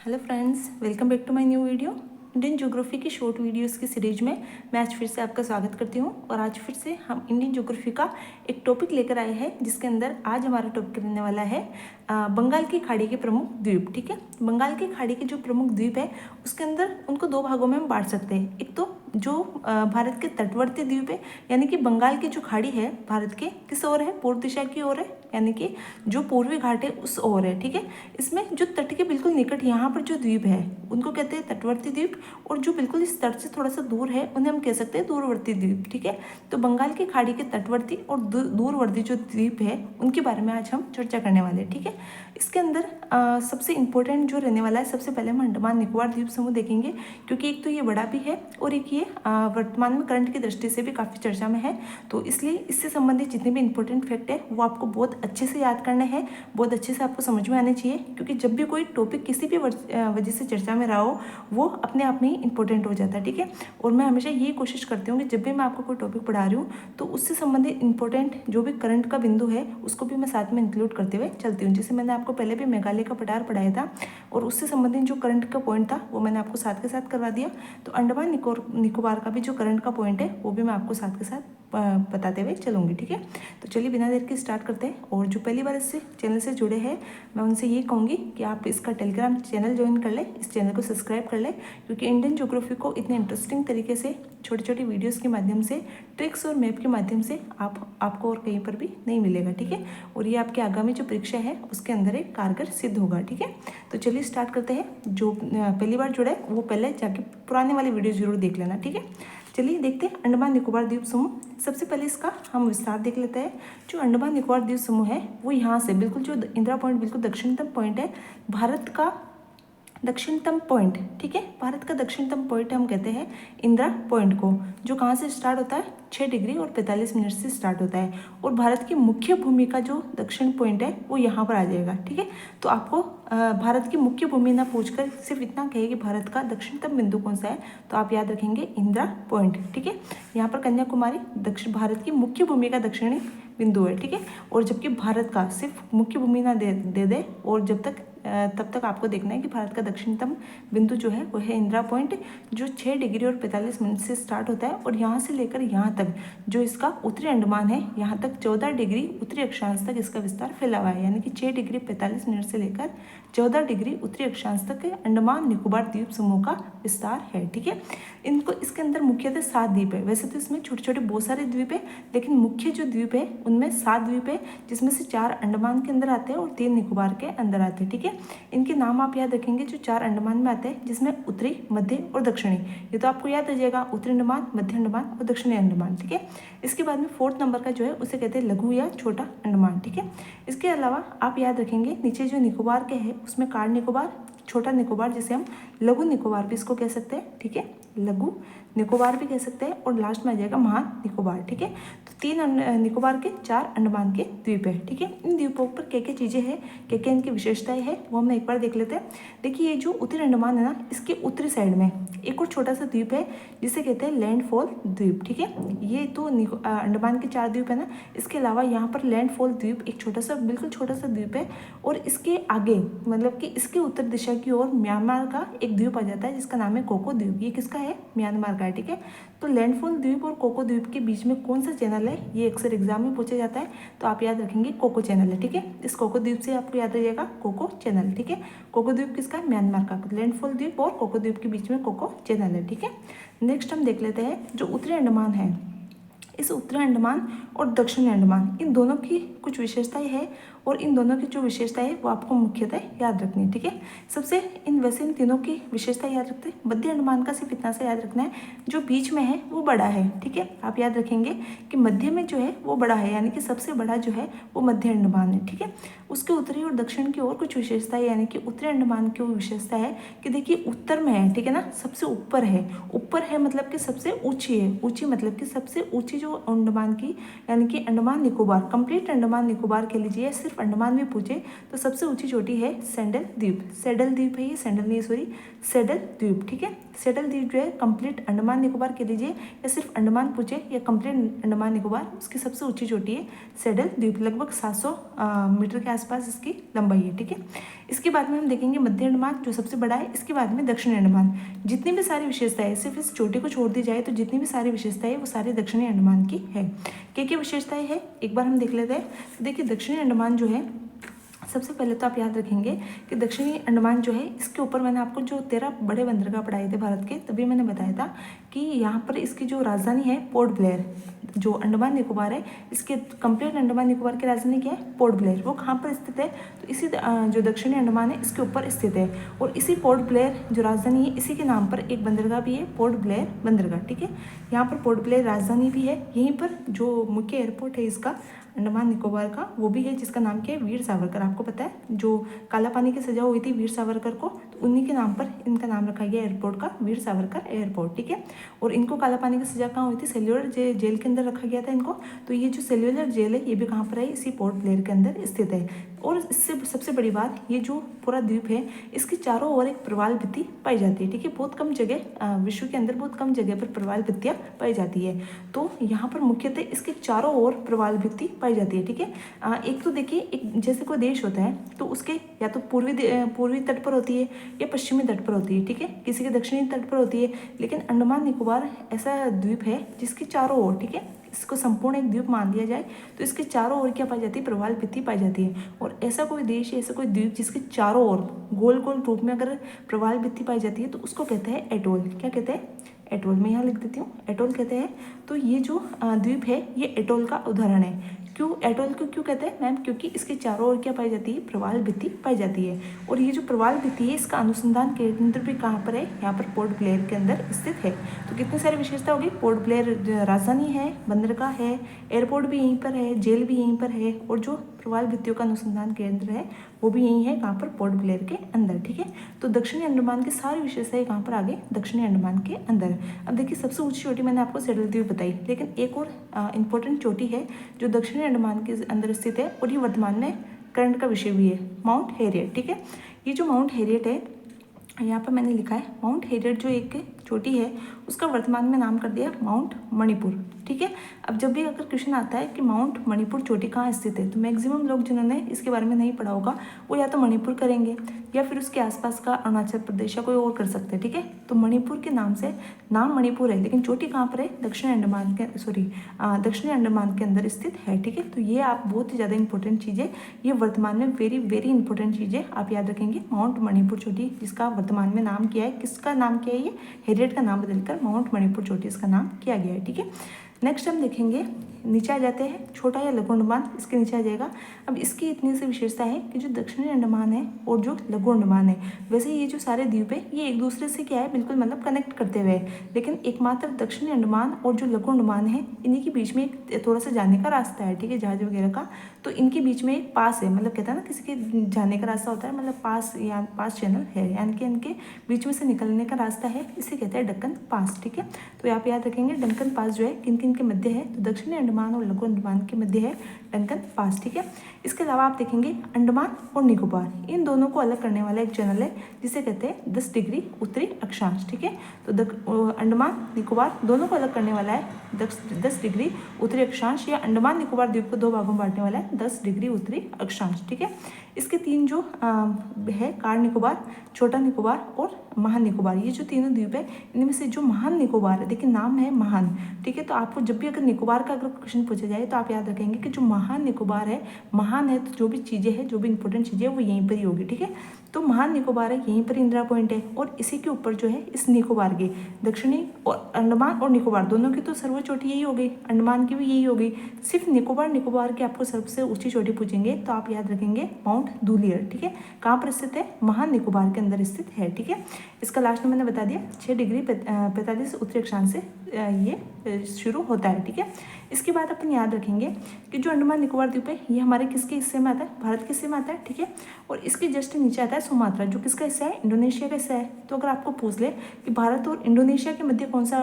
Hello friends, welcome back to my new video. Indian geography की short videos की series में मैं आज फिर से आपका स्वागत करती हूँ। और आज फिर से हम इंडियन ज्योग्राफी का एक टॉपिक लेकर आए हैं, जिसके अंदर आज हमारा टॉपिक रहने वाला है बंगाल की खाड़ी के प्रमुख द्वीप। ठीक है, बंगाल की खाड़ी के जो प्रमुख द्वीप है उसके अंदर उनको दो भागों में हम बांट सकते हैं। एक तो जो भारत के तटवर्ती द्वीप है, यानी कि बंगाल की जो खाड़ी है भारत के किस ओर है, पूर्व दिशा की ओर है, यानी कि जो पूर्वी घाट है उस ओर है। ठीक है, इसमें जो तट के बिल्कुल निकट यहाँ पर जो द्वीप है उनको कहते हैं तटवर्ती द्वीप, और जो बिल्कुल इस तट से थोड़ा सा दूर है उन्हें हम कह सकते हैं दूरवर्ती द्वीप। ठीक है, तो बंगाल की खाड़ी के तटवर्ती और दूरवर्ती जो द्वीप है उनके बारे में आज हम चर्चा करने वाले हैं। ठीक है, इसके अंदर सबसे इम्पोर्टेंट जो रहने वाला है, सबसे पहले हम अंडमान निकोबार द्वीप समूह देखेंगे, क्योंकि एक तो ये बड़ा भी है और एक ये वर्तमान में करंट की दृष्टि से भी काफ़ी चर्चा में है। तो इसलिए इससे संबंधित जितने भी इंपॉर्टेंट फैक्ट है वो आपको बहुत अच्छे से याद करने हैं, बहुत अच्छे से आपको समझ में आने चाहिए, क्योंकि जब भी कोई टॉपिक किसी भी वजह से चर्चा में रहा हो वो अपने आप में ही इंपॉर्टेंट हो जाता है। ठीक है, और मैं हमेशा यही कोशिश करती हूँ कि जब भी मैं आपको कोई टॉपिक पढ़ा रही हूँ तो उससे संबंधित इंपॉर्टेंट जो भी करंट का बिंदु है उसको भी मैं साथ में इंक्लूड करते हुए चलती हूँ। जैसे मैंने आपको पहले भी मेघालय का पठार पढ़ाया था और उससे संबंधित जो करंट का पॉइंट था वो मैंने आपको साथ के साथ करवा दिया। तो अंडमान निकोबार का भी जो करंट का पॉइंट है वो भी मैं आपको साथ के साथ बताते हुए चलूँगी। ठीक है, तो चलिए बिना देर के स्टार्ट करते हैं। और जो पहली बार इससे चैनल से जुड़े हैं मैं उनसे ये कहूँगी कि आप इसका टेलीग्राम चैनल ज्वाइन कर लें, इस चैनल को सब्सक्राइब कर लें, क्योंकि इंडियन ज्योग्राफी को इतने इंटरेस्टिंग तरीके से छोटी छोटी वीडियोस के माध्यम से, ट्रिक्स और मैप के माध्यम से आपको और कहीं पर भी नहीं मिलेगा। ठीक है, और ये आपके आगामी जो परीक्षा है उसके अंदर एक कारगर सिद्ध होगा। ठीक है, तो चलिए स्टार्ट करते हैं। जो पहली बार जुड़ा है वो पहले जाके पुराने वाली वीडियो जरूर देख लेना। ठीक है, चलिए देखते हैं अंडमान निकोबार द्वीप समूह। सबसे पहले इसका हम विस्तार देख लेते हैं। जो अंडमान निकोबार द्वीप समूह है वो यहाँ से बिल्कुल जो इंदिरा पॉइंट बिल्कुल दक्षिणतम पॉइंट है, भारत का दक्षिणतम पॉइंट। ठीक है, भारत का दक्षिणतम पॉइंट हम कहते हैं इंदिरा पॉइंट को, जो कहाँ से स्टार्ट होता है 6 डिग्री और 45 मिनट से स्टार्ट होता है। और भारत की मुख्य भूमि का जो दक्षिण पॉइंट है वो यहाँ पर आ जाएगा। ठीक है, तो आपको भारत की मुख्य भूमि ना पूछकर सिर्फ इतना कहे कि भारत का दक्षिणतम बिंदु कौन सा है, तो आप याद रखेंगे इंदिरा पॉइंट। ठीक है, यहाँ पर कन्याकुमारी दक्षिण भारत की मुख्य भूमि का दक्षिणी बिंदु है। ठीक है, और जबकि भारत का सिर्फ मुख्य भूमि ना दे दे और तब तक आपको देखना है कि भारत का दक्षिणतम बिंदु जो है वो है इंदिरा पॉइंट, जो 6 डिग्री और 45 मिनट से स्टार्ट होता है। और यहाँ से लेकर यहाँ तक जो इसका उत्तरी अंडमान है, यहाँ तक 14 डिग्री उत्तरी अक्षांश तक इसका विस्तार फैला हुआ है, यानी कि 6 डिग्री 45 मिनट से लेकर 14 डिग्री उत्तरी अक्षांश तक अंडमान निकोबार द्वीप समूह का विस्तार है। ठीक है, इनको इसके अंदर मुख्यतः 7 द्वीप है। वैसे तो इसमें छोटे छोटे बहुत सारे द्वीप है, लेकिन मुख्य जो द्वीप है उनमें 7 द्वीप है, जिसमें से 4 अंडमान के अंदर आते हैं और 3 निकोबार के अंदर आते हैं। ठीक है, इनके नाम आप याद रखेंगे। जो 4 अंडमान में आते हैं, जिसमें उत्तरी, मध्य और दक्षिणी, ये तो आपको याद रह जाएगा, उत्तरी अंडमान, मध्य अंडमान और दक्षिणी अंडमान। ठीक है, इसके बाद में 4th नंबर का जो है उसे कहते हैं लघु या छोटा अंडमान। ठीक है, इसके अलावा आप याद रखेंगे नीचे जो निकोबार के है उसमें कार निकोबार, छोटा निकोबार, जिसे हम लघु निकोबार भी इसको कह सकते हैं। ठीक है, लघु निकोबार भी कह सकते हैं, और लास्ट में आ जाएगा महान निकोबार। ठीक है, तो 3 निकोबार के 4 अंडमान के द्वीप है। ठीक है, इन द्वीपों पर क्या क्या चीज़ें हैं, क्या क्या इनकी विशेषताएं हैं, वो हम एक बार देख लेते हैं। देखिए, ये जो उत्तरी अंडमान है ना, इसके उत्तरी साइड में एक और छोटा सा द्वीप है जिसे कहते हैं लैंडफॉल द्वीप। ठीक है, ये तो अंडमान के 4 द्वीप है ना, इसके अलावा यहाँ पर लैंडफॉल द्वीप एक छोटा सा, बिल्कुल छोटा सा द्वीप है, और इसके आगे मतलब कि इसके उत्तर दिशा की ओर म्यांमार का एक द्वीप आ जाता है जिसका नाम है कोको द्वीप। ये किसका है, म्यांमार का है। ठीक है, तो लैंडफॉल द्वीप और कोको द्वीप के बीच में कौन सा चैनल है, ये अक्सर एग्जाम में पूछा जाता है, तो आप याद रखेंगे कोको चैनल है। ठीक है, इस कोको द्वीप से आपको याद रहिएगा कोको चैनल। ठीक है, कोको द्वीप किसका है, म्यांमार का। लैंडफॉल द्वीप और कोको द्वीप के बीच में कोको चैनल है। ठीक है, नेक्स्ट हम देख लेते हैं जो उत्तरी अंडमान है। इस उत्तरी अंडमान और दक्षिणी अंडमान, इन दोनों की कुछ विशेषताएं हैं, और इन दोनों की जो विशेषताएं है वो आपको मुख्यतः याद रखनी है। ठीक है, सबसे वैसे इन तीनों की विशेषता याद रखते हैं। मध्य अंडमान का सिर्फ इतना सा याद रखना है, जो बीच में है वो बड़ा है। ठीक है, आप याद रखेंगे कि मध्य में जो है वो बड़ा है, यानी कि सबसे बड़ा जो है वो मध्य अंडमान है। ठीक है, उसके उत्तरी और दक्षिण की ओर कुछ विशेषता है, यानी कि उत्तरी अंडमान की विशेषता है कि देखिए उत्तर में है, ठीक है ना, सबसे ऊपर है। ऊपर है मतलब कि सबसे ऊंची है, ऊंची मतलब कि सबसे ऊंची जो अंडमान की, यानी कि अंडमान निकोबार, कंप्लीट अंडमान निकोबार के लीजिए सिर्फ सिर्फ अंडमान में पूछे तो सबसे ऊंची चोटी है सैडल द्वीप। सैडल द्वीप है ये, सैडल नहीं सॉरी, सैडल द्वीप। ठीक है, सैडल द्वीप जो है कंप्लीट अंडमान निकोबार कह लीजिए या सिर्फ अंडमान पूछे या कंप्लीट अंडमान निकोबार, उसकी सबसे ऊंची चोटी है सैडल द्वीप। लगभग 700 मीटर के आसपास इसकी लंबाई है। ठीक है, इसके बाद में हम देखेंगे मध्य अंडमान जो सबसे बड़ा है। इसके बाद में दक्षिणी अंडमान। जितनी भी सारी विशेषताएं, सिर्फ इस चोटी को छोड़ दी जाए तो जितनी भी सारी विशेषताएं वो सारी दक्षिणी अंडमान की है। क्या विशेषताएं है एक बार हम देख लेते हैं। देखिए दक्षिणी अंडमान जो है, सबसे पहले तो आप याद रखेंगे कि दक्षिणी अंडमान जो है, इसके ऊपर मैंने आपको जो 13 बड़े बंदरगाह पढ़ाए थे भारत के, तभी मैंने बताया था कि यहाँ पर इसकी जो राजधानी है पोर्ट ब्लेयर। जो अंडमान निकोबार है, इसके कंप्लीट अंडमान निकोबार की राजधानी क्या है? Port Blair. वो कहाँ पर स्थित है? तो इसी जो दक्षिणी अंडमान है इसके ऊपर स्थित है। और इसी पोर्ट ब्लेयर जो राजधानी है, इसी के नाम पर एक बंदरगाह भी है, पोर्ट ब्लेयर बंदरगाह। ठीक है, यहाँ पर पोर्ट ब्लेयर राजधानी भी है। यहीं पर जो मुख्य एयरपोर्ट है इसका अंडमान निकोबार का, वो भी है, जिसका नाम क्या है? वीर सावरकर। आपको पता है जो काला पानी की सजा हुई थी वीर सावरकर को, तो उन्हीं के नाम पर इनका नाम रखा गया एयरपोर्ट का, वीर सावरकर एयरपोर्ट। ठीक है, और इनको काला पानी की सजा कहाँ हुई थी? सेल्यूलर जेल के अंदर रखा गया था इनको। तो ये जो सेल्यूलर जेल है ये भी कहाँ पर है? इसी पोर्ट ब्लेयर के अंदर स्थित है। और इससे सबसे बड़ी बात, ये जो पूरा द्वीप है इसके चारों ओर एक प्रवाल भित्ति पाई जाती है। ठीक है, बहुत कम जगह, विश्व के अंदर बहुत कम जगह पर प्रवाल भित्तियाँ पाई जाती है। तो यहाँ पर मुख्यतः इसके चारों ओर प्रवाल भित्ति पाई जाती है। ठीक है, एक तो देखिए, एक जैसे कोई देश होता है तो उसके या तो पूर्वी तट पर होती है या पश्चिमी तट पर होती है। ठीक है, किसी के दक्षिणी तट पर होती है। लेकिन अंडमान निकोबार ऐसा द्वीप है जिसके चारों ओर, ठीक है, इसको संपूर्ण एक द्वीप मान लिया जाए तो इसके चारों ओर क्या पाई जाती है? प्रवाल भित्ति पाई जाती है। और ऐसा कोई देश, ऐसा कोई द्वीप जिसके चारों ओर गोल गोल रूप में अगर प्रवाल भित्ति पाई जाती है तो उसको कहते हैं एटोल। क्या कहते हैं? एटोल। मैं यहाँ लिख देती हूँ, एटोल कहते हैं। तो ये जो द्वीप है ये एटोल का उदाहरण है। क्यों एटोल को क्यों कहते हैं मैम? क्योंकि इसके चारों ओर क्या पाई जाती है? प्रवाल भित्ति पाई जाती है। और ये जो प्रवाल भित्ति है इसका अनुसंधान केंद्र भी कहाँ पर है? यहाँ पर पोर्ट ब्लेयर के अंदर स्थित है। तो कितनी सारी विशेषता होगी? पोर्ट ब्लेयर राजधानी है, बंदरगाह है, एयरपोर्ट भी यहीं पर है, जेल भी यहीं पर है, और जो प्रवाल भित्तियों का अनुसंधान केंद्र है वो भी यहीं है, कहाँ पर? पोर्ट ब्लेयर के अंदर। ठीक है, तो दक्षिणी अंडमान की सारी विशेषताएं कहाँ पर? आगे दक्षिणी अंडमान के अंदर। अब देखिए सबसे ऊंची चोटी मैंने आपको सैडल द्वीप बताई, लेकिन एक और इंपॉर्टेंट चोटी है जो दक्षिणी अंडमान के अंदर स्थित है और ये वर्तमान में करंट का विषय भी है, माउंट हैरियट। ठीक है, ये जो माउंट हैरियट है यहाँ पर मैंने लिखा है माउंट हैरियट जो एक चोटी है उसका वर्तमान में नाम कर दिया माउंट मणिपुर। ठीक है, अब जब भी अगर क्वेश्चन आता है कि माउंट मणिपुर चोटी कहाँ स्थित है तो मैक्सिमम लोग जिन्होंने इसके बारे में नहीं पढ़ा होगा वो या तो मणिपुर करेंगे या फिर उसके आसपास का अरुणाचल प्रदेश या कोई और कर सकते हैं। ठीक है, तो मणिपुर के नाम से नाम मणिपुर है, लेकिन चोटी कहाँ पर है? दक्षिणी अंडमान के अंदर स्थित है। ठीक है, तो ये आप बहुत ही ज़्यादा इंपॉर्टेंट चीज़ें, ये वर्तमान में वेरी वेरी इंपॉर्टेंट चीज़ें आप याद रखेंगे। माउंट मणिपुर चोटी जिसका वर्तमान में नाम किया है, किसका नाम किया है? ये हैरियट का नाम बदलकर माउंट मणिपुर चोटी इसका नाम किया गया है। ठीक है, नेक्स्ट हम देखेंगे, नीचे आ जाते हैं, छोटा या लघु अंडमान इसके नीचे आ जाएगा। अब इसकी इतनी सी विशेषता है कि जो दक्षिणी अंडमान है और जो लघु अंडमान है, वैसे ये जो सारे द्वीप है ये एक दूसरे से क्या है? बिल्कुल मतलब कनेक्ट करते हुए, लेकिन एकमात्र दक्षिणी अंडमान और जो लघु अंडमान है इन्हीं के बीच में एक थोड़ा सा जाने का रास्ता है। ठीक है, जहाज वगैरह का, तो इनके बीच में एक पास है, मतलब कहता है ना किसी के जाने का रास्ता होता है, मतलब पास चैनल है, यानी कि इनके बीच में से निकलने का रास्ता है, इसे कहते हैं डक्कन पास। ठीक है, तो आप याद रखेंगे डक्कन पास जो है किन किन के मध्य है? तो दक्षिणी अंडमान और लघु अंडमान के मध्य है डक्कन पास। ठीक है, इसके अलावा आप देखेंगे अंडमान और निकोबार, इन दोनों को अलग करने वाला एक चैनल है जिसे कहते हैं 10 डिग्री उत्तरी अक्षांश। ठीक है, तो अंडमान निकोबार दोनों को अलग करने वाला है 10 डिग्री उत्तरी अक्षांश, या अंडमान निकोबार द्वीप को 2 भागों में बांटने वाला है 10 डिग्री उत्तरी अक्षांश। ठीक है, इसके 3 जो है कार निकोबार, छोटा निकोबार और महान निकोबार, ये जो तीनों द्वीप है इनमें से जो महान निकोबार है, देखिए नाम है महान। ठीक है, तो आपको जब भी अगर निकोबार का अगर क्वेश्चन पूछा जाए तो आप याद रखेंगे कि जो महान निकोबार है, महान है तो जो भी चीज़ें हैं, जो भी इंपॉर्टेंट चीज़ें हैं वो यहीं पर ही होगी। ठीक है, तो महान निकोबार है, यहीं पर इंदिरा पॉइंट है, और इसी के ऊपर जो है इस निकोबार की दक्षिणी और अंडमान और निकोबार दोनों की तो सर्वोच्च चोटी यही हो गई, अंडमान की भी यही हो गई। सिर्फ निकोबार की आपको सबसे ऊंची चोटी पूछेंगे तो आप याद रखेंगे माउंट धूलियर। ठीक है, कहाँ पर स्थित है? महान निकोबार के अंदर स्थित है। ठीक है, इसका लास्ट में मैंने बता दिया 6 डिग्री 45 उत्तरी अक्षांश से ये शुरू होता है। ठीक है, इसके बाद अपन याद रखेंगे कि जो अंडमान निकोबार द्वीप है ये हमारे किसके हिस्से में आता है? भारत के हिस्से में आता है। ठीक है, और इसके जस्ट नीचे आता है सुमात्रा जो किसका हिस्सा है, इंडोनेशिया का हिस्सा है। तो अगर आपको पूछ ले कि भारत और इंडोनेशिया के मध्य कौन सा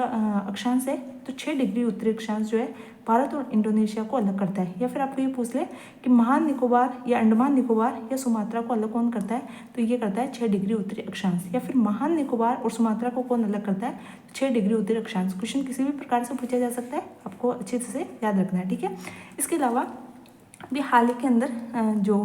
अक्षांश है, तो 6 डिग्री उत्तरी अक्षांश जो है भारत और इंडोनेशिया को अलग करता है। या फिर आपको ये पूछ ले कि महान निकोबार या अंडमान निकोबार या सुमात्रा को अलग कौन करता है, तो ये करता है 6 डिग्री उत्तरी अक्षांश। या फिर महान निकोबार और सुमात्रा को कौन अलग करता है, 6 डिग्री उत्तरी अक्षांश। क्वेश्चन किसी भी प्रकार से पूछा जा सकता है, आपको अच्छे से याद रखना है, ठीक है। इसके अलावा अभी हाल ही के अंदर जो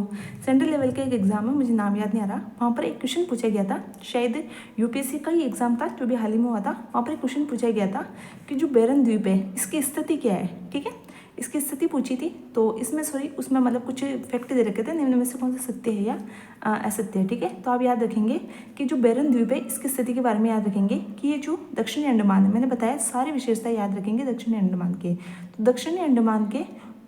सेंट्रल लेवल का एक एग्ज़ाम है, मुझे नाम याद नहीं आ रहा, वहाँ पर एक क्वेश्चन पूछा गया था, शायद यूपीएससी का ही एग्ज़ाम था जो भी हाल ही में हुआ था। वहाँ पर एक क्वेश्चन पूछा गया था कि जो बेरन द्वीप है इसकी स्थिति क्या है, ठीक है। इसकी स्थिति पूछी थी, तो इसमें उसमें मतलब कुछ फैक्ट दे रखे थे, निम्न में से कौन सा सत्य है या असत्य है, ठीक है। तो आप याद रखेंगे कि जो बेरन द्वीप है इसकी स्थिति के बारे में याद रखेंगे कि ये जो दक्षिणी अंडमान है, मैंने बताया सारी विशेषता याद रखेंगे दक्षिणी अंडमान के। तो दक्षिणी अंडमान के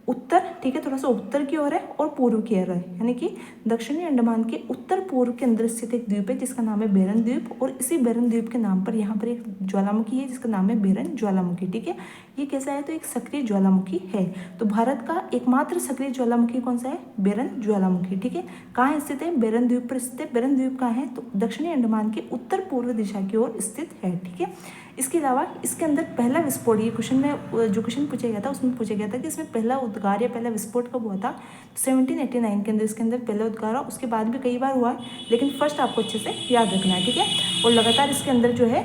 उत्तर, ठीक है, थोड़ा सा उत्तर की ओर है और पूर्व की ओर है, यानी कि दक्षिणी अंडमान के उत्तर पूर्व के अंदर स्थित एक द्वीप है जिसका नाम है बेरन द्वीप। और इसी बेरन द्वीप के नाम पर यहाँ पर एक ज्वालामुखी है जिसका नाम है बेरन ज्वालामुखी, ठीक है। ये कैसा है, तो एक सक्रिय ज्वालामुखी है। तो भारत का एकमात्र सक्रिय ज्वालामुखी कौन सा है, बेरन ज्वालामुखी, ठीक है। कहाँ स्थित है, बेरन द्वीप पर स्थित है। बेरन द्वीप कहाँ है, तो दक्षिणी अंडमान के उत्तर पूर्व दिशा की ओर स्थित है, ठीक है। इसके अलावा इसके अंदर पहला विस्फोट, ये क्वेश्चन में जो क्वेश्चन पूछा गया था उसमें पूछा गया था कि इसमें पहला उद्गार या पहला विस्फोट कब हुआ था, 1789 के अंदर इसके अंदर पहला उद्गार हुआ। उसके बाद भी कई बार हुआ है, लेकिन फर्स्ट आपको अच्छे से याद रखना है, ठीक है। और लगातार इसके अंदर जो है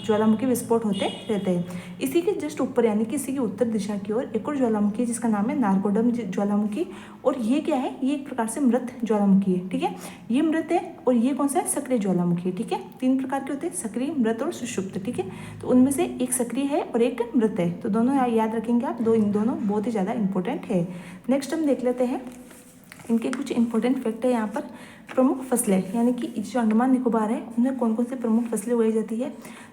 ज्वालामुखी विस्फोट होते रहते हैं। इसी के जस्ट ऊपर यानी कि इसी की उत्तर दिशा की ओर एक और ज्वालामुखी है जिसका नाम है नारगोडम ज्वालामुखी। और ये क्या है, ये एक प्रकार से मृत ज्वालामुखी है, ठीक है। ये मृत है और ये कौन सा है, सक्रिय ज्वालामुखी, ठीक है। 3 प्रकार के होते हैं, सक्रिय, मृत और सुषुप्त, ठीक है। तो उनमें से एक सक्रिय है और एक मृत है, तो दोनों याद रखेंगे आप, इन दोनों बहुत ही ज़्यादा इंपॉर्टेंट है। नेक्स्ट हम देख लेते हैं इनके कुछ इंपॉर्टेंट फैक्ट है यहाँ पर। प्रमुख फसलें, यानी कि जो अंडमान निकोबार है उनमें कौन कौन सी प्रमुख फसलें उगाई जाती है,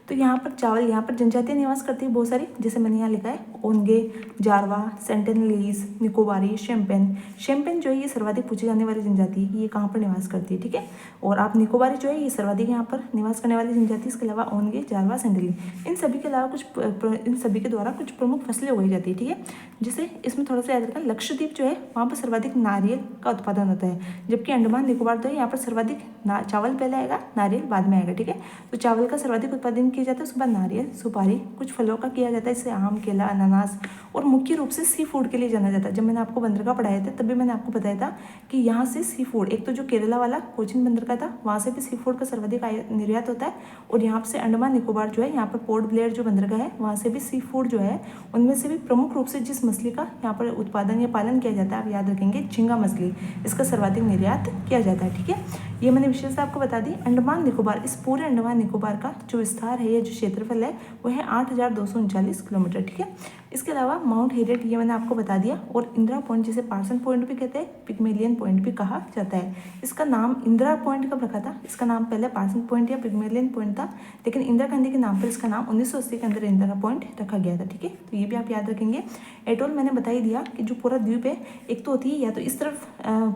तो यहाँ पर चावल, यहाँ पर जनजातियाँ निवास करती है बहुत सारी, जैसे मैंने यहाँ लिखा है ओनगे, जारवा, सेंटिनलीज, निकोबारी, शैम्पेन जो है ये सर्वाधिक पूछी जाने वाली जनजाति है, ये कहाँ पर निवास करती है, ठीक है। और आप निकोबारी जो है ये सर्वाधिक यहाँ पर निवास करने वाली जनजाति। इसके अलावा ओनगे, जारवा, सेंटिनलीज, इन सभी के अलावा इन सभी के द्वारा कुछ प्रमुख फसलें उगाई जाती है, ठीक है। जैसे इसमें थोड़ा सा याद रखना, लक्षद्वीप जो है वहाँ पर सर्वाधिक नारियल का उत्पादन होता है, जबकि अंडमान निकोबार तो है यहाँ पर सर्वाधिक चावल पहले आएगा, नारियल बाद में आएगा, ठीक है। तो चावल का सर्वाधिक उत्पादन किया जाता है, उसके बाद नारियल, सुपारी, कुछ फलों का किया जाता है जैसे आम, केला, अनानास, और मुख्य रूप से सी फूड के लिए जाना जाता है। जब मैंने आपको बंदरगाह पढ़ाए थे तब भी मैंने आपको बताया था कि यहाँ से सी फूड, एक तो जो केरला वाला कोचिन बंदरगाह था वहाँ से भी सी फूड का सर्वाधिक निर्यात होता है, और यहाँ से अंडमान निकोबार जो है यहाँ पर पोर्ट ब्लेयर जो बंदरगाह है वहाँ से भी सी फूड जो है, उनमें से भी प्रमुख रूप से जिस मछली का यहाँ पर उत्पादन या पालन किया जाता है, आप याद रखेंगे झींगा मछली, इसका सर्वाधिक निर्यात किया जाता है, ठीक है। ये मैंने विशेषता आपको बता दी। अंडमान निकोबार, इस पूरे अंडमान निकोबार का जो विस्तार है या जो क्षेत्रफल है वो है 8,239 किलोमीटर, ठीक है। इसके अलावा माउंट हेरियट ये मैंने आपको बता दिया, और इंदिरा पॉइंट जिसे पार्सन पॉइंट भी कहते हैं, पिग्मेलियन पॉइंट भी कहा जाता है। इसका नाम इंदिरा पॉइंट कब रखा था, इसका नाम पहले पार्सन पॉइंट या पिग्मेलियन पॉइंट था, लेकिन इंदिरा गांधी के नाम पर इसका नाम 1980 के अंदर इंदिरा पॉइंट रखा गया था, ठीक है। तो ये भी आप याद रखेंगे। एटोल मैंने बता ही दिया कि जो पूरा द्वीप है, एक तो होती है या तो इस तरफ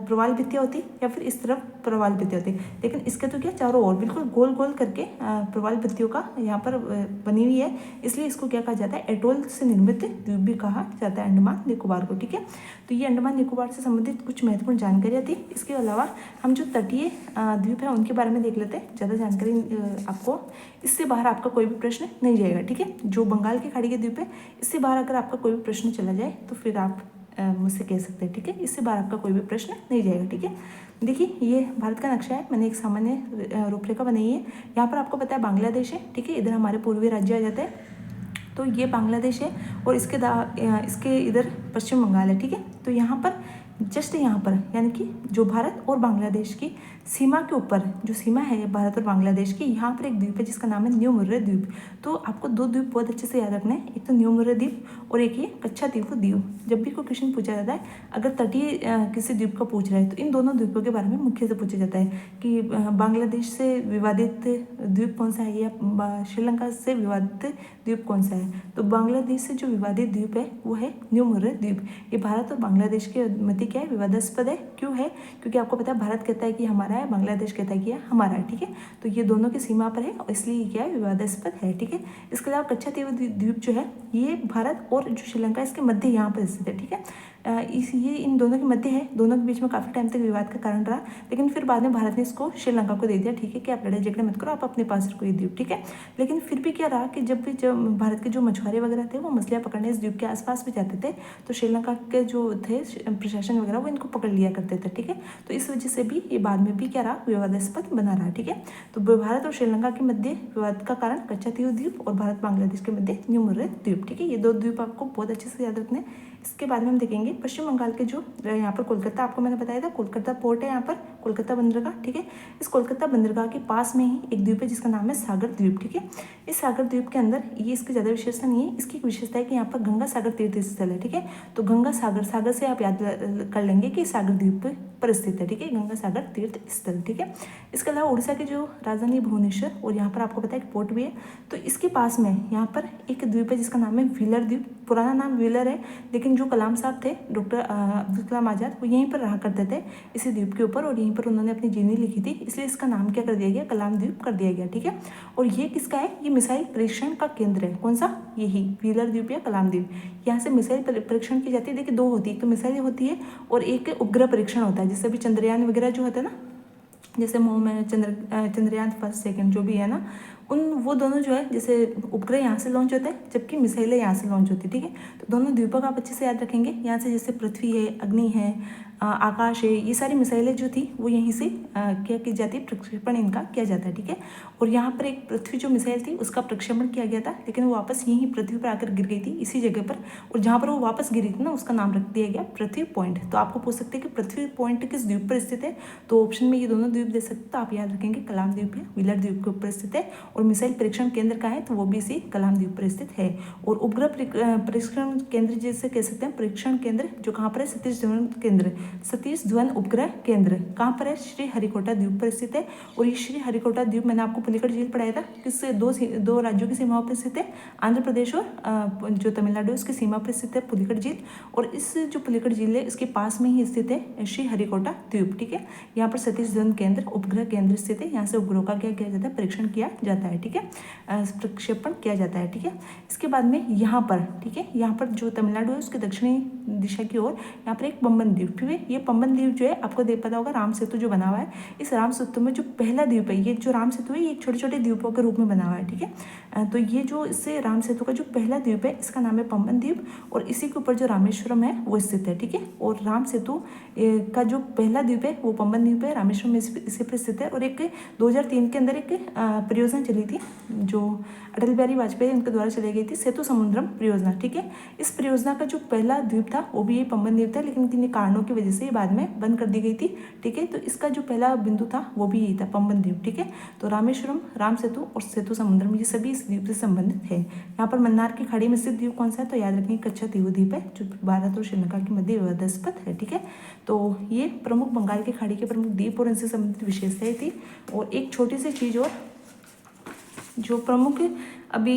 प्रवाल भित्तियाँ होती या फिर इस तरफ प्रवाल भित्तियाँ होती, लेकिन इसके तो क्या चारों ओर बिल्कुल गोल गोल करके प्रवाल भित्तियों का यहाँ पर बनी हुई है, इसलिए इसको क्या कहा जाता है, एटोल से निर्मित द्वीप भी कहा जाता है अंडमान निकोबार को, ठीक है। तो ये अंडमान निकोबार से संबंधित कुछ महत्वपूर्ण जानकारियाँ थी। इसके अलावा हम जो तटीय द्वीप है उनके बारे में देख लेते हैं। ज़्यादा जानकारी आपको इससे बाहर आपका कोई भी प्रश्न नहीं जाएगा, ठीक है। जो बंगाल की खाड़ी के द्वीप है, इससे बाहर अगर आपका कोई भी प्रश्न चला जाए तो फिर आप मुझसे कह सकते हैं, ठीक है। इससे बाहर आपका कोई भी प्रश्न नहीं जाएगा, ठीक है। देखिए ये भारत का नक्शा है, मैंने एक सामान्य रूपरेखा बनाई है। यहाँ पर आपको पता है बांग्लादेश है, ठीक है, इधर हमारे पूर्वी राज्य आ जाते हैं, तो ये बांग्लादेश है, और इसके इधर पश्चिम बंगाल है, ठीक है। तो यहाँ पर जस्ट यहाँ पर यानी कि जो भारत और बांग्लादेश की सीमा के ऊपर जो सीमा है भारत और बांग्लादेश की, यहाँ पर एक द्वीप है जिसका नाम है न्यू मुर्रे द्वीप। तो आपको 2 द्वीप बहुत अच्छे से याद रखना है, एक तो न्यू मुर्रे द्वीप और एक ये कच्छा द्वीप द्वीप। जब भी कोई क्वेश्चन पूछा जाता है, अगर तटीय किसी द्वीप का पूछ रहा है तो इन दोनों द्वीपों के बारे में मुख्य से पूछा जाता है कि बांग्लादेश से विवादित द्वीप कौन सा है या श्रीलंका से विवादित द्वीप कौन सा है। तो बांग्लादेश से जो विवादित द्वीप है वो है न्यू मुर्रे द्वीप। ये भारत और बांग्लादेश के मध्य क्या है, विवादास्पद है। क्यों है, क्योंकि आपको पता है भारत कहता है कि हमारा है, बांग्लादेश कहता है कि हमारा है, ठीक है। तो ये दोनों की सीमा पर है और इसलिए क्या है, विवादास्पद है, ठीक है। इसके अलावा कच्छा द्वीप जो है ये भारत और जो श्रीलंका इसके मध्य यहाँ पर स्थित है, ठीक है। ये इन दोनों के मध्य है, दोनों के बीच में काफ़ी टाइम तक विवाद का कारण रहा, लेकिन फिर बाद में भारत ने इसको श्रीलंका को दे दिया, ठीक है, कि आप लड़ाई झगड़े मत करो, आप अपने पास रखो ये द्वीप, ठीक है। लेकिन फिर भी क्या रहा कि जब भारत के जो मछुआरे वगैरह थे वो मछलियाँ पकड़ने इस द्वीप के आसपास भी जाते थे, तो श्रीलंका के जो थे प्रशासन वगैरह वो इनको पकड़ लिया करते थे, ठीक है। तो इस वजह से भी ये बाद में भी क्या रहा, विवादास्पद बना रहा, ठीक है। तो भारत और श्रीलंका के मध्य विवाद का कारण कच्चातीव द्वीप और भारत बांग्लादेश के मध्य न्यू मुर्रे द्वीप, ठीक है। ये दो द्वीप आपको बहुत अच्छे से याद रखने हैं। इसके बाद में हम देखेंगे पश्चिम बंगाल के जो यहाँ पर कोलकाता, आपको मैंने बताया था कोलकाता पोर्ट है यहाँ पर, कोलकाता बंदरगाह, ठीक है। इस कोलकाता बंदरगाह के पास में ही एक द्वीप है जिसका नाम है सागर द्वीप, ठीक है। इस सागर द्वीप के अंदर ये इसकी ज़्यादा विशेषता नहीं है, इसकी एक विशेषता है कि यहाँ पर गंगा सागर तीर्थ स्थल है, ठीक है। तो गंगा सागर, सागर से आप याद कर लेंगे कि सागर द्वीप पर स्थित है, ठीक है, गंगा सागर तीर्थ स्थल, ठीक है। इसके अलावा उड़ीसा की जो राजधानी भुवनेश्वर और यहाँ पर आपको पता है कि पोर्ट भी है, तो इसके पास में यहाँ पर एक द्वीप है जिसका नाम है व्हीलर द्वीप। पुराना नाम व्हीलर है, लेकिन जो कलाम साहब थे, डॉक्टर अब्दुल कलाम आज़ाद, वो यहीं पर रहा करते थे इसी द्वीप के ऊपर, और यहीं पर उन्होंने अपनी जीवनी लिखी थी, इसलिए इसका नाम क्या कर दिया गया, कलाम द्वीप कर दिया गया, ठीक है। और ये किसका है, ये मिसाइल परीक्षण का केंद्र है, कौन सा, यही व्हीलर द्वीप या कलाम द्वीप। यहाँ से मिसाइल परीक्षण की जाती है, देखिए दो होती है, एक तो मिसाइल होती है और एक उपग्रह परीक्षण होता है, जैसे अभी चंद्रयान वगैरह जो होता है ना, जैसे मोह में चंद्रयान फर्स्ट सेकंड जो भी है ना, वो दोनों जो है, जैसे उपग्रह यहाँ से लॉन्च होता है जबकि मिसाइलें यहाँ से लॉन्च होती है, ठीक है। तो दोनों द्वीपों का आप अच्छे से याद रखेंगे। यहाँ से जैसे पृथ्वी है, अग्नि है, आकाश है, ये सारी मिसाइलें जो थी वो यहीं से क्या की जाती है, प्रक्षेपण इनका किया जाता है, ठीक है। और यहाँ पर एक पृथ्वी जो मिसाइल थी उसका प्रक्षेपण किया गया था, लेकिन वो वापस यहीं पृथ्वी पर आकर गिर गई थी इसी जगह पर, और जहाँ पर वो वापस गिरी थी ना उसका नाम रख दिया गया पृथ्वी पॉइंट। तो आपको पूछ सकते हैं कि पृथ्वी पॉइंट किस द्वीप पर स्थित है, तो ऑप्शन में ये दोनों द्वीप दे सकते, तो आप याद रखेंगे कलाम द्वीप या व्हीलर द्वीप के ऊपर स्थित है, और मिसाइल परीक्षण केंद्र का है तो वो भी इसी कलाम द्वीप पर स्थित है। और उपग्रह परीक्षण केंद्र जैसे कह सकते हैं, परीक्षण केंद्र जो कहाँ पर है, सतीश धवन केंद्र, सतीश धवन उपग्रह केंद्र कहाँ पर है, श्रीहरिकोटा द्वीप पर स्थित है। और ये श्रीहरिकोटा द्वीप मैंने आपको पुलिकट झील पढ़ाया था, किससे दो राज्यों की सीमाओं पर स्थित है, आंध्र प्रदेश और जो तमिलनाडु उसकी सीमा पर स्थित है पुलिकट झील। और इस जो पुलिकट झील है इसके पास में ही स्थित है श्रीहरिकोटा द्वीप, ठीक है। यहाँ पर सतीश धवन केंद्र उपग्रह केंद्र स्थित है, यहाँ से उपग्रहों का क्या किया जाता है, परीक्षण किया जाता है, ठीक है, प्रक्षेपण किया जाता है, ठीक है। इसके बाद में यहाँ पर, ठीक है, यहाँ पर जो तमिलनाडु है उसके दक्षिणी दिशा की ओर यहाँ पर एक पंबन द्वीप, ठीक है। ये पंबन द्वीप जो है आपको पता होगा राम सेतु जो बना हुआ है, इस राम सेतु में जो पहला द्वीप है, ये जो राम सेतु है ये छोटे छोटे द्वीपों के रूप में बना हुआ है, ठीक है। तो ये जो इससे राम सेतु का जो पहला द्वीप है इसका नाम है पंबन द्वीप, और इसी के ऊपर जो रामेश्वरम है वो स्थित है, ठीक है। और राम सेतु का जो पहला द्वीप है वो पंबन द्वीप है, रामेश्वरम में इसी पर स्थित है। और एक 2003 के अंदर एक परियोजना चली थी जो अटल बिहारी वाजपेयी उनके द्वारा चलाई गई थी, सेतु समुद्रम परियोजना, ठीक है। इस परियोजना का जो पहला द्वीप था वो भी ये पंबन द्वीप था, लेकिन किन्हीं कारणों की वजह से बाद में बंद कर दी गई थी, ठीक है। तो इसका जो पहला बिंदु था वो भी यही था, पंबन द्वीप, ठीक है। तो रामेश्वरम, राम सेतु और सेतु समुद्रम ये सभी इस द्वीप से संबंधित है। यहाँ पर मन्नार की खाड़ी में स्थित द्वीप कौन सा है, तो याद रखिए कच्छातीव द्वीप है जो भारत और श्रीलंका के मध्य विवादास्पद है, ठीक है। तो ये प्रमुख बंगाल की खाड़ी के प्रमुख द्वीप और इनसे संबंधित विशेषताएं थी। और एक छोटी सी चीज़ और, जो प्रमुख अभी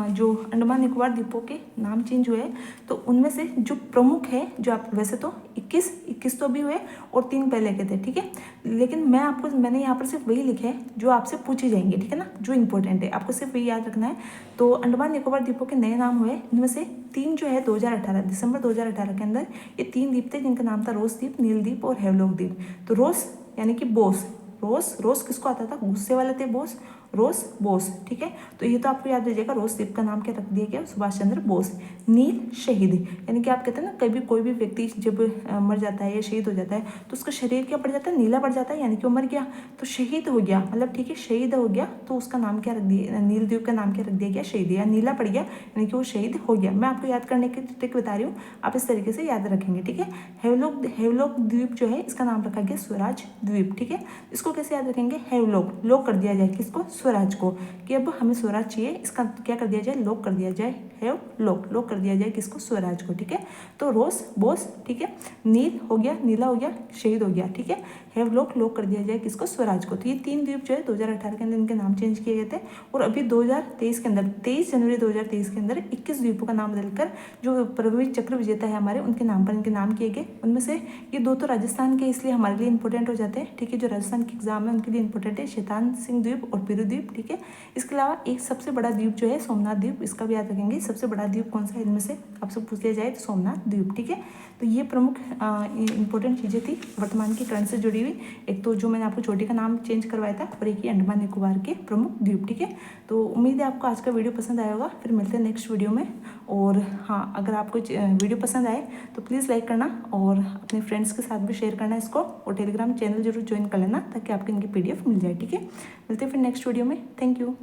जो अंडमान निकोबार द्वीपों के नाम चेंज हुए तो उनमें से जो प्रमुख है, जो आप वैसे तो 21 तो अभी हुए और 3 पहले के थे, ठीक है। लेकिन मैंने यहाँ पर सिर्फ वही लिखे हैं जो आपसे पूछे जाएंगे, ठीक है ना, जो इंपॉर्टेंट है आपको सिर्फ वही याद रखना है। तो अंडमान निकोबार द्वीपों के नए नाम हुए, इनमें से 3 जो है 2018 दिसंबर 2018 के अंदर ये 3 द्वीप थे जिनका नाम था रोस द्वीप, नील द्वीप और हेवलॉक द्वीप। तो रोस यानी कि बोस, रोस किसको आता था, गुस्से वाले थे बोस, रोस बोस, ठीक है। तो ये तो आपको याद रखिएगा, रोस द्वीप का नाम क्या रख दिया गया, सुभाष चंद्र बोस। नील शहीद, यानी कि आप कहते हैं ना कभी कोई भी व्यक्ति जब मर जाता है या शहीद हो जाता है तो उसका शरीर क्या पड़ जाता है, नीला पड़ जाता है, यानी कि वो मर गया तो शहीद हो गया, मतलब ठीक है शहीद हो गया तो उसका नाम क्या रख दिया, नील द्वीप का नाम क्या रख दिया गया, शहीद, या नीला पड़ गया यानी कि वो शहीद हो गया। मैं आपको याद करने की ट्रिक बता रही हूँ, आप इस तरीके से याद रखेंगे, ठीक है। हेवलॉक द्वीप जो है इसका नाम रखा गया स्वराज द्वीप, ठीक है। इसको कैसे याद रखेंगे, हेवलॉक, लॉक कर दिया जाए किसको, स्वराज को, कि अब हमें स्वराज चाहिए, इसका क्या कर दिया जाए, लॉक कर दिया जाए, लॉक कर दिया जाए किसको, स्वराज को, ठीक है। तो रोस बोस, ठीक है, नील हो गया, नीला हो गया, शहीद हो गया, ठीक है। लॉक कर दिया जाए किसको, स्वराज को। तो ये 3 द्वीप जो है 2018 के अंदर इनके नाम चेंज किए गए थे। और अभी 2023 के अंदर 23 जनवरी 2023 के अंदर 21 द्वीपों का नाम बदलकर जो पृथ्वी चक्र विजेता है हमारे उनके नाम पर इनके नाम किए गए। उनमें से ये 2 तो राजस्थान के इसलिए हमारे लिए इंपॉर्टेंट हो जाते हैं, ठीक है। जो राजस्थान के एग्जाम है उनके लिए इंपॉर्टेंट है, शैतान सिंह द्वीप और पिरू द्वीप, ठीक है। इसके अलावा एक सबसे बड़ा द्वीप जो है सोमनाथ द्वीप, इसका भी याद रखेंगे। सबसे बड़ा द्वीप कौन सा है इनमें से आपसे पूछ लिया जाए तो सोमनाथ द्वीप, ठीक है। तो ये प्रमुख इंपॉर्टेंट चीज़ें थी वर्तमान की करंट से जुड़ी हुई। एक तो जो मैंने आपको चोटी का नाम चेंज करवाया था, और एक ही अंडमान निकोबार के प्रमुख द्वीप, ठीक है। तो उम्मीद है आपको आज का वीडियो पसंद आया होगा। फिर मिलते हैं नेक्स्ट वीडियो में। और हाँ, अगर आपको वीडियो पसंद आए तो प्लीज़ लाइक करना और अपने फ्रेंड्स के साथ भी शेयर करना इसको, और टेलीग्राम चैनल जरूर ज्वाइन कर लेना ताकि आपको इनकी PDF मिल जाए, ठीक है। मिलते हैं फिर नेक्स्ट वीडियो में। Thank you.